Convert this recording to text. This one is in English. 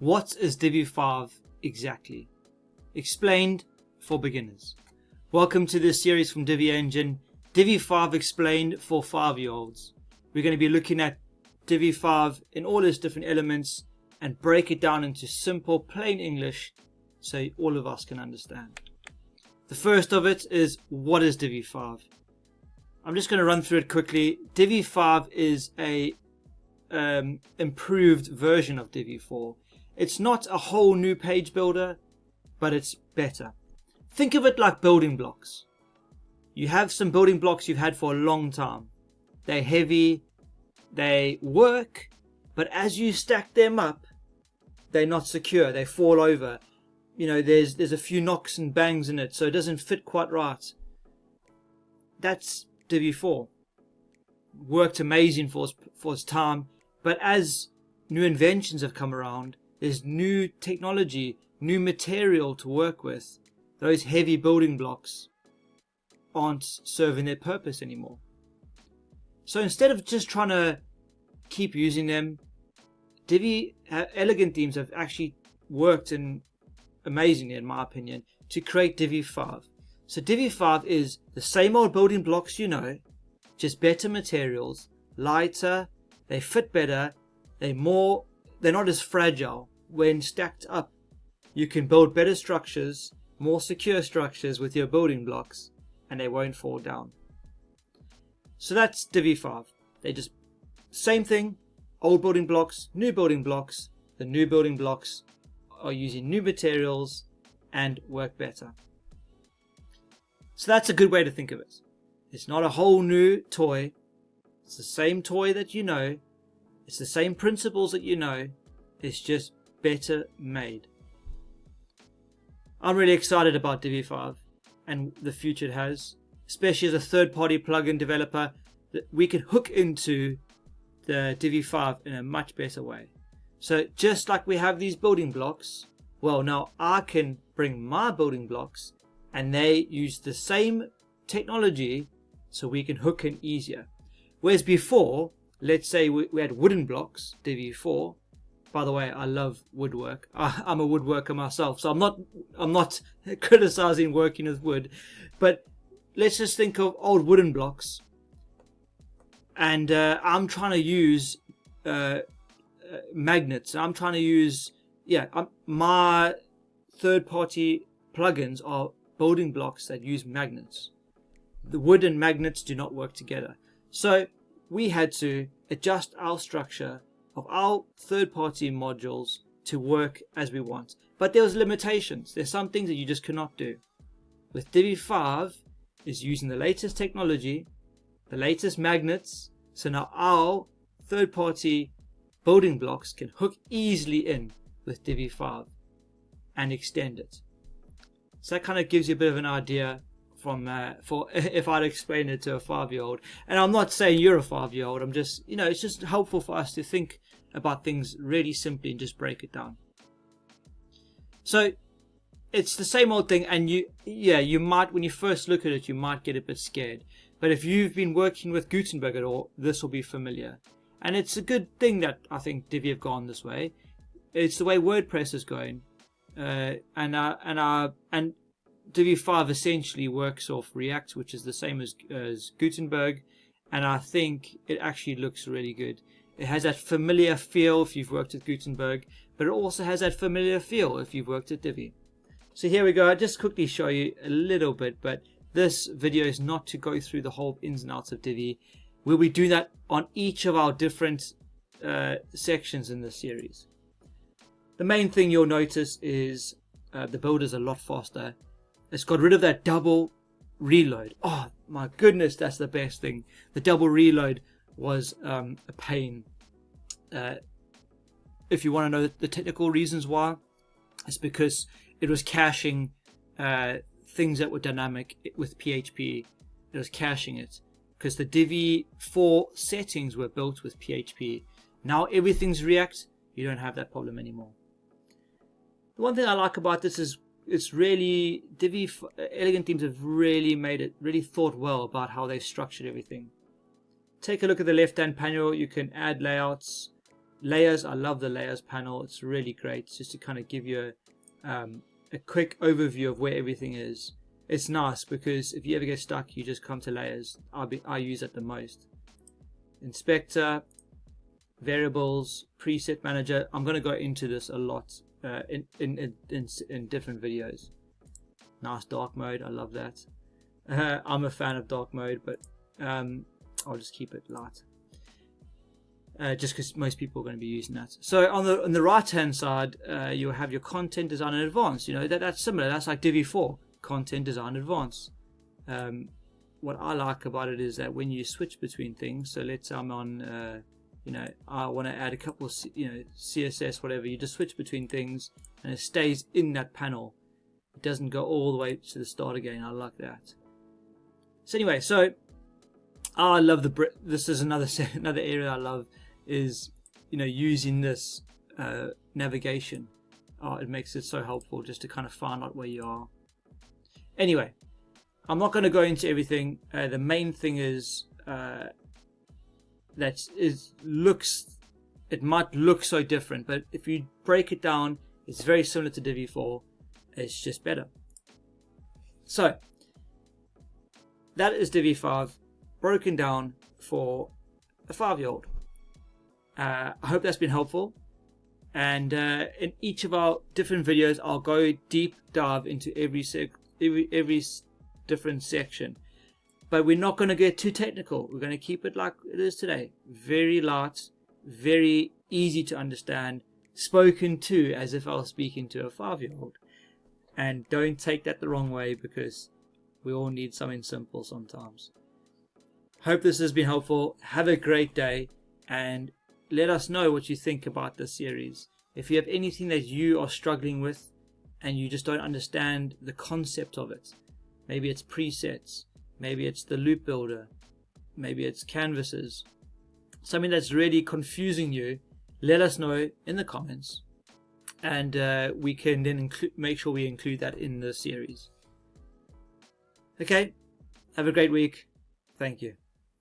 What is Divi 5 exactly? Explained for beginners. Welcome to this series from Divi Engine, Divi 5 explained for 5-year-olds. We're going to be looking at Divi 5 in all its different elements and break it down into simple, plain English so all of us can understand. The first of it is, what is Divi 5? I'm just going to run through it quickly. Divi 5 is a improved version of Divi 4. It's not a whole new page builder, but it's better. Think of it like building blocks. You have some building blocks you've had for a long time. They're heavy, they work, but as you stack them up, they're not secure, they fall over. You know, there's a few knocks and bangs in it, so it doesn't fit quite right. That's Divi 4. Worked amazing for its time, but as new inventions have come around, there's new technology, new material to work with. Those heavy building blocks aren't serving their purpose anymore. So instead of just trying to keep using them, Divi elegant themes have actually worked amazingly, in my opinion, to create Divi 5. So Divi 5 is the same old building blocks you know, just better materials, lighter, they fit better, they're not as fragile. When stacked up, you can build better structures, more secure structures with your building blocks, and they won't fall down. So that's Divi 5. They just, same thing, old building blocks, new building blocks. The new building blocks are using new materials and work better. So that's a good way to think of it. It's not a whole new toy. It's the same toy that you know. It's the same principles that you know. It's just better made. I'm really excited about Divi 5 and the future it has, especially as a third-party plugin developer, that we can hook into the Divi 5 in a much better way. So just like we have these building blocks, well, now I can bring my building blocks and they use the same technology so we can hook in easier. Whereas before, let's say we had wooden blocks, Divi 4. By the way, I love woodwork. I'm a woodworker myself, so I'm not criticizing working with wood. But let's just think of old wooden blocks, and I'm trying to use magnets. I'm trying to use my third-party plugins are building blocks that use magnets. The wood and magnets do not work together, so we had to adjust our structure of our third-party modules to work as we want. But there was limitations. There's some things that you just cannot do. With Divi 5 is using the latest technology, the latest magnets, so now our third-party building blocks can hook easily in with Divi 5 and extend it. So that kind of gives you a bit of an idea for if I'd explain it to a 5-year-old. And I'm not saying you're a 5-year-old. I'm just, it's just helpful for us to think about things really simply and just break it down. So it's the same old thing, and you might, when you first look at it, you might get a bit scared. But if you've been working with Gutenberg at all, this will be familiar. And it's a good thing that I think Divi have gone this way. It's the way WordPress is going, and Divi 5 essentially works off React, which is the same as Gutenberg, and I think it actually looks really good. It has that familiar feel if you've worked with Gutenberg, but it also has that familiar feel if you've worked at Divi. So here we go. I'll just quickly show you a little bit, but this video is not to go through the whole ins and outs of Divi. We'll be doing that on each of our different sections in this series. The main thing you'll notice is the build is a lot faster. It's got rid of that double reload. Oh my goodness, that's the best thing. The double reload was a pain. If you want to know the technical reasons why, it's because it was caching things that were dynamic with PHP. It was caching it because the Divi 4 settings were built with PHP. Now everything's React. You don't have that problem anymore. The one thing I like about this is it's really, Divi elegant themes have really made it, really thought well about how they've structured everything. Take a look at the left hand panel. You can add layouts, Layers, I love the layers panel. It's really great just to kind of give you a quick overview of where everything is. It's nice because if you ever get stuck, you just come to layers. I use it the most. Inspector, variables, preset manager. I'm going to go into this a lot in different videos. Nice dark mode, I love that. I'm a fan of dark mode, but I'll just keep it light. Just because most people are going to be using that. So on the right hand side, you'll have your content design and advanced. You know, that's similar. That's like Divi 4, content design advanced. What I like about it is that when you switch between things, so let's say I'm on, you know, I want to add a couple of, you know, CSS, whatever, you just switch between things and it stays in that panel. It doesn't go all the way to the start again. I like that. So anyway, so I love this is another area I love is, you know, using this navigation. It makes it so helpful just to kind of find out where you are. Anyway, I'm not going to go into everything. The main thing is it might look so different, but if you break it down, it's very similar to Divi 4. It's just better. So that is Divi 5 broken down for a 5-year-old. I hope that's been helpful. And in each of our different videos, I'll go deep dive into every different section. But we're not going to get too technical. We're going to keep it like it is today. Very light, very easy to understand, spoken to as if I was speaking to a 5-year-old. And don't take that the wrong way, because we all need something simple sometimes. Hope this has been helpful. Have a great day, and let us know what you think about this series. If you have anything that you are struggling with and you just don't understand the concept of it, maybe it's presets, maybe it's the loop builder, maybe it's canvases, something that's really confusing you, let us know in the comments, and we can then make sure we include that in the series. Okay, have a great week. Thank you.